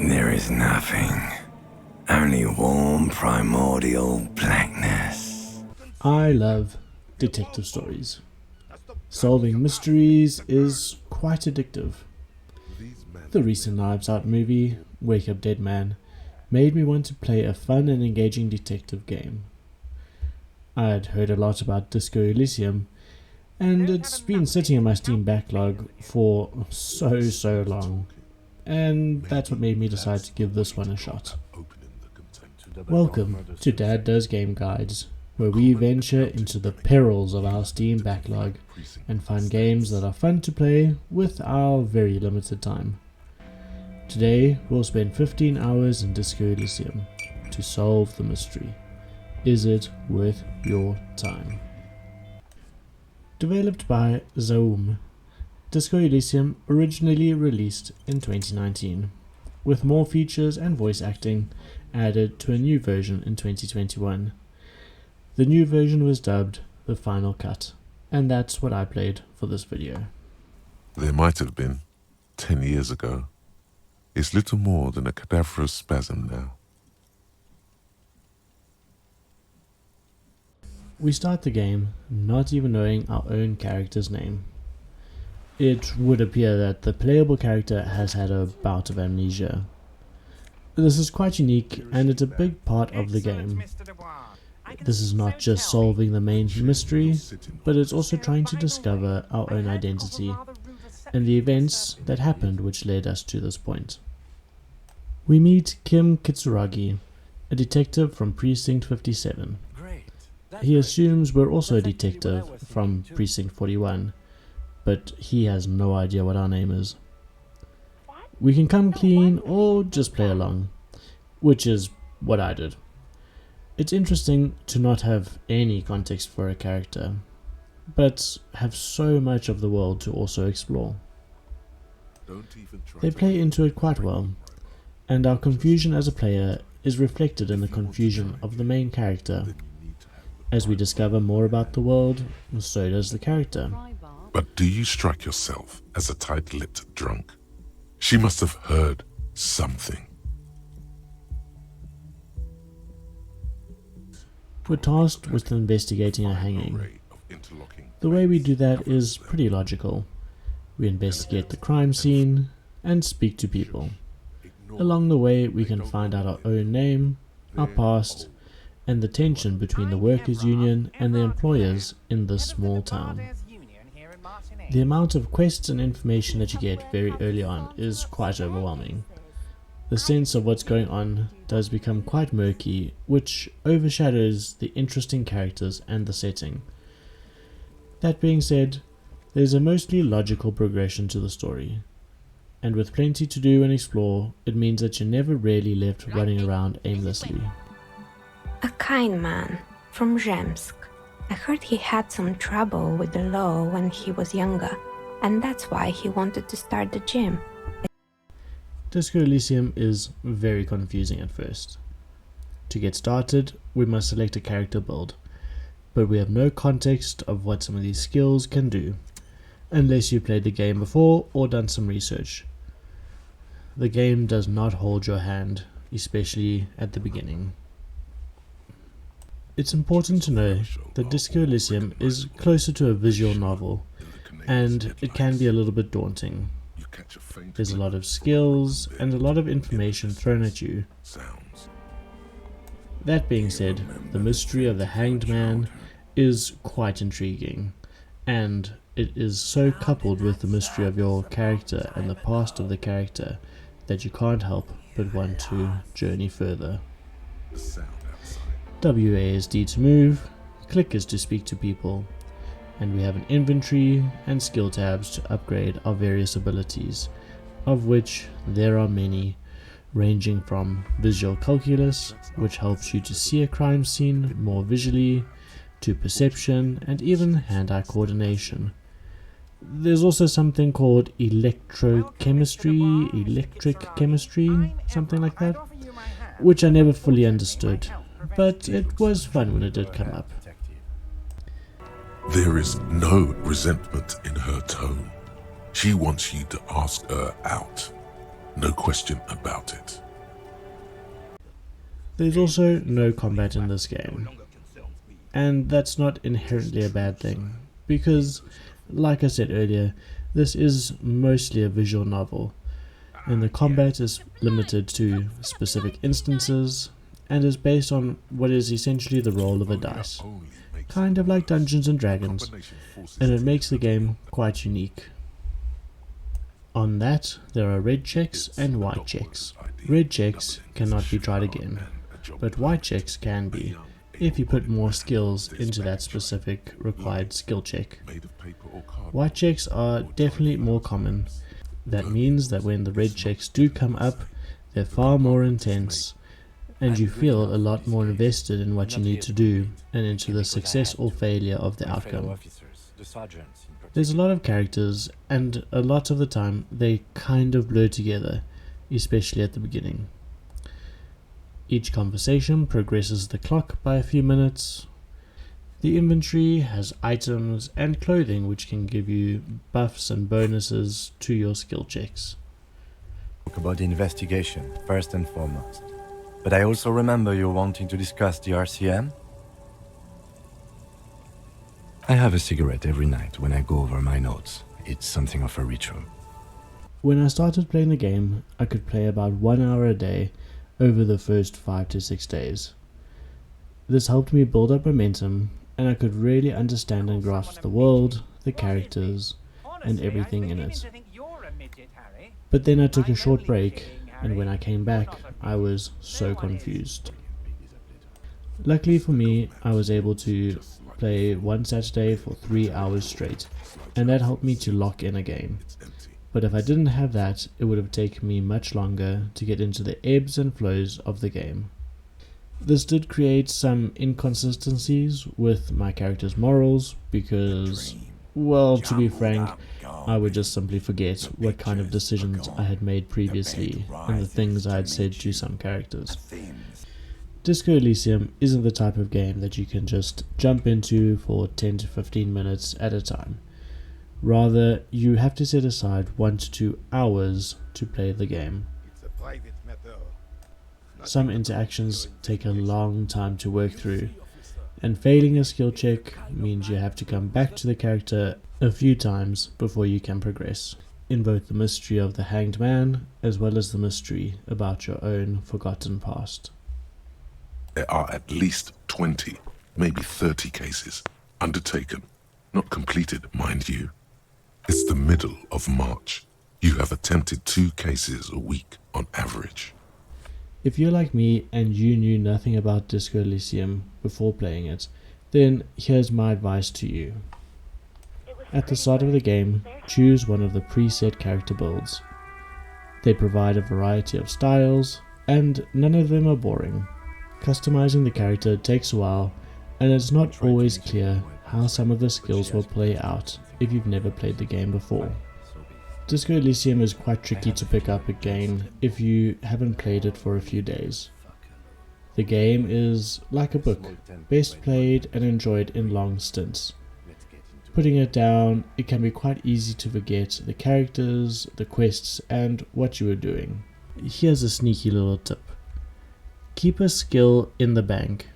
There is nothing. Only warm primordial blackness. I love detective stories. Solving mysteries is quite addictive. The recent Knives Out movie, Wake Up Dead Man, made me want to play a fun and engaging detective game. I'd heard a lot about Disco Elysium, and it's been sitting in my Steam backlog for so long, and that's what made me decide to give this one a shot. Welcome to Dad Does Game Guides, where we venture into the perils of our Steam backlog and find games that are fun to play with our very limited time. Today we'll spend 15 hours in Disco Elysium to solve the mystery. Is it worth your time? Developed by Zoom, Disco Elysium originally released in 2019, with more features and voice acting added to a new version in 2021. The new version was dubbed the Final Cut, and that's what I played for this video. There might have been 10 years ago. It's little more than a cadaverous spasm now. We start the game not even knowing our own character's name. It would appear that the playable character has had a bout of amnesia. This is quite unique, and it's a big part of the game. This is not just solving the main mystery, but it's also trying to discover our own identity and the events that happened which led us to this point. We meet Kim Kitsuragi, a detective from Precinct 57. He assumes we're also a detective from Precinct 41, but he has no idea what our name is. We can come clean or just play along, which is what I did. It's interesting to not have any context for a character, but have so much of the world to also explore. They play into it quite well, and our confusion as a player is reflected in the confusion of the main character. As we discover more about the world, so does the character. But do you strike yourself as a tight-lipped drunk? She must have heard something. We're tasked with investigating a hanging. The way we do that is pretty logical. We investigate the crime scene and speak to people. Along the way we can find out our own name, our past, and the tension between the workers' union and the employers in this small town. The amount of quests and information that you get very early on is quite overwhelming. The sense of what's going on does become quite murky, which overshadows the interesting characters and the setting. That being said, there's a mostly logical progression to the story, and with plenty to do and explore, it means that you're never really left running around aimlessly. A kind man from Zemsk. I heard he had some trouble with the law when he was younger, and that's why he wanted to start the gym. Disco Elysium is very confusing at first. To get started, we must select a character build, but we have no context of what some of these skills can do, unless you played the game before or done some research. The game does not hold your hand, especially at the beginning. It's important to know that Disco Elysium is closer to a visual novel, and it can be a little bit daunting. There's a lot of skills and a lot of information thrown at you. That being said, the mystery of the Hanged Man is quite intriguing, and it is so coupled with the mystery of your character and the past of the character that you can't help but want to journey further. WASD to move, click is to speak to people, and we have an inventory and skill tabs to upgrade our various abilities, of which there are many, ranging from visual calculus, which helps you to see a crime scene more visually, to perception and even hand-eye coordination. There's also something called electric chemistry, something like that, which I never fully understood, but it was fun when it did come up. There is no resentment in her tone. She wants you to ask her out. No question about it. There's also no combat in this game, and that's not inherently a bad thing, because, like I said earlier, this is mostly a visual novel, and the combat is limited to specific instances, and is based on what is essentially the roll of a dice, kind of like Dungeons and Dragons, and it makes the game quite unique. On that, there are red checks and white checks. Red checks cannot be tried again, but white checks can be, if you put more skills into that specific required skill check. White checks are definitely more common. That means that when the red checks do come up, they're far more intense, and you feel a lot more invested in what you need to do and into the success or failure of the outcome. There's a lot of characters, and a lot of the time they kind of blur together, especially at the beginning. Each conversation progresses the clock by a few minutes. The inventory has items and clothing which can give you buffs and bonuses to your skill checks. Talk about the investigation, first and foremost. But I also remember you wanting to discuss the RCM. I have a cigarette every night when I go over my notes. It's something of a ritual. When I started playing the game, I could play about 1 hour a day over the first 5 to 6 days. This helped me build up momentum, and I could really understand and grasp the world, the characters, and everything in it. But then I took a short break, and when I came back, I was so confused. Luckily for me, I was able to play one Saturday for 3 hours straight, and that helped me to lock in a game. But if I didn't have that, it would have taken me much longer to get into the ebbs and flows of the game. This did create some inconsistencies with my character's morals because, well, to be frank, I would just simply forget what kind of decisions I had made previously and the things I had said to some characters. Disco Elysium isn't the type of game that you can just jump into for 10 to 15 minutes at a time. Rather, you have to set aside 1 to 2 hours to play the game. Some interactions take a long time to work through, and failing a skill check means you have to come back to the character a few times before you can progress, in both the mystery of the hanged man as well as the mystery about your own forgotten past. There are at least 20, maybe 30 cases undertaken, not completed, mind you. It's the middle of March. You have attempted 2 cases a week on average. If you're like me and you knew nothing about Disco Elysium before playing it, then here's my advice to you. At the start of the game, choose one of the preset character builds. They provide a variety of styles, and none of them are boring. Customizing the character takes a while, and it's not always clear how some of the skills will play out if you've never played the game before. Disco Elysium is quite tricky to pick up again if you haven't played it for a few days. The game is like a book, best played and enjoyed in long stints. Putting it down, it can be quite easy to forget the characters, the quests, and what you were doing. Here's a sneaky little tip. Keep a skill in the bank.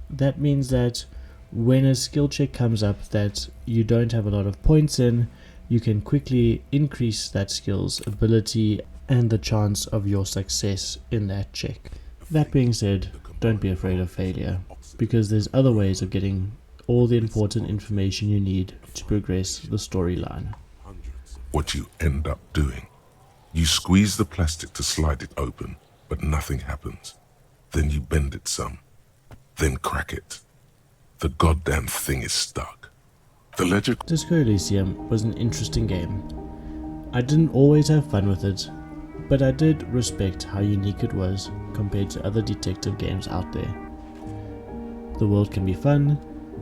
That means that when a skill check comes up that you don't have a lot of points in, you can quickly increase that skill's ability and the chance of your success in that check. That being said, don't be afraid of failure, because there's other ways of getting all the important information you need to progress the storyline. What you end up doing, you squeeze the plastic to slide it open, but nothing happens. Then you bend it some, then crack it. The goddamn thing is stuck. The ledger... Disco Elysium was an interesting game. I didn't always have fun with it, but I did respect how unique it was compared to other detective games out there. The world can be fun,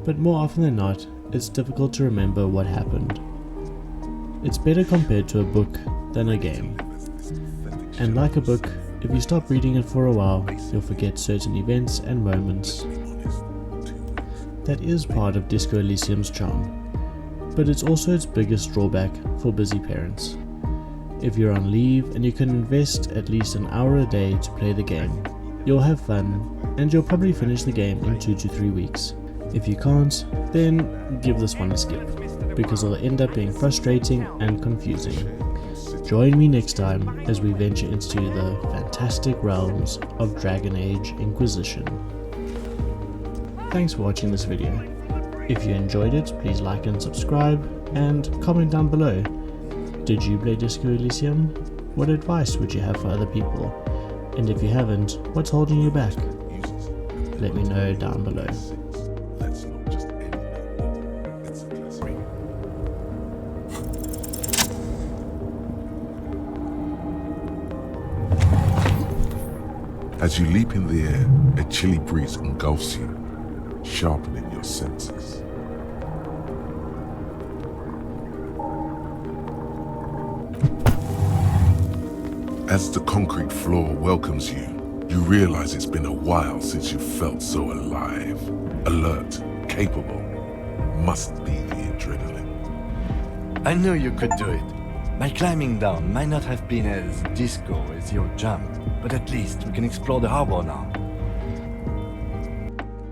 but more often than not, it's difficult to remember what happened. It's better compared to a book than a game. And like a book, if you stop reading it for a while, you'll forget certain events and moments. That is part of Disco Elysium's charm, but it's also its biggest drawback for busy parents. If you're on leave and you can invest at least an hour a day to play the game, you'll have fun and you'll probably finish the game in 2 to 3 weeks. If you can't, then give this one a skip, because it'll end up being frustrating and confusing. Join me next time as we venture into the fantastic realms of Dragon Age Inquisition. Thanks for watching this video. If you enjoyed it, please like and subscribe, and comment down below. Did you play Disco Elysium? What advice would you have for other people? And if you haven't, what's holding you back? Let me know down below. As you leap in the air, a chilly breeze engulfs you, sharpening your senses. As the concrete floor welcomes you, you realize it's been a while since you felt so alive, alert, capable. Must be the adrenaline. I knew you could do it. My climbing down might not have been as disco as your jump, but at least we can explore the harbor now.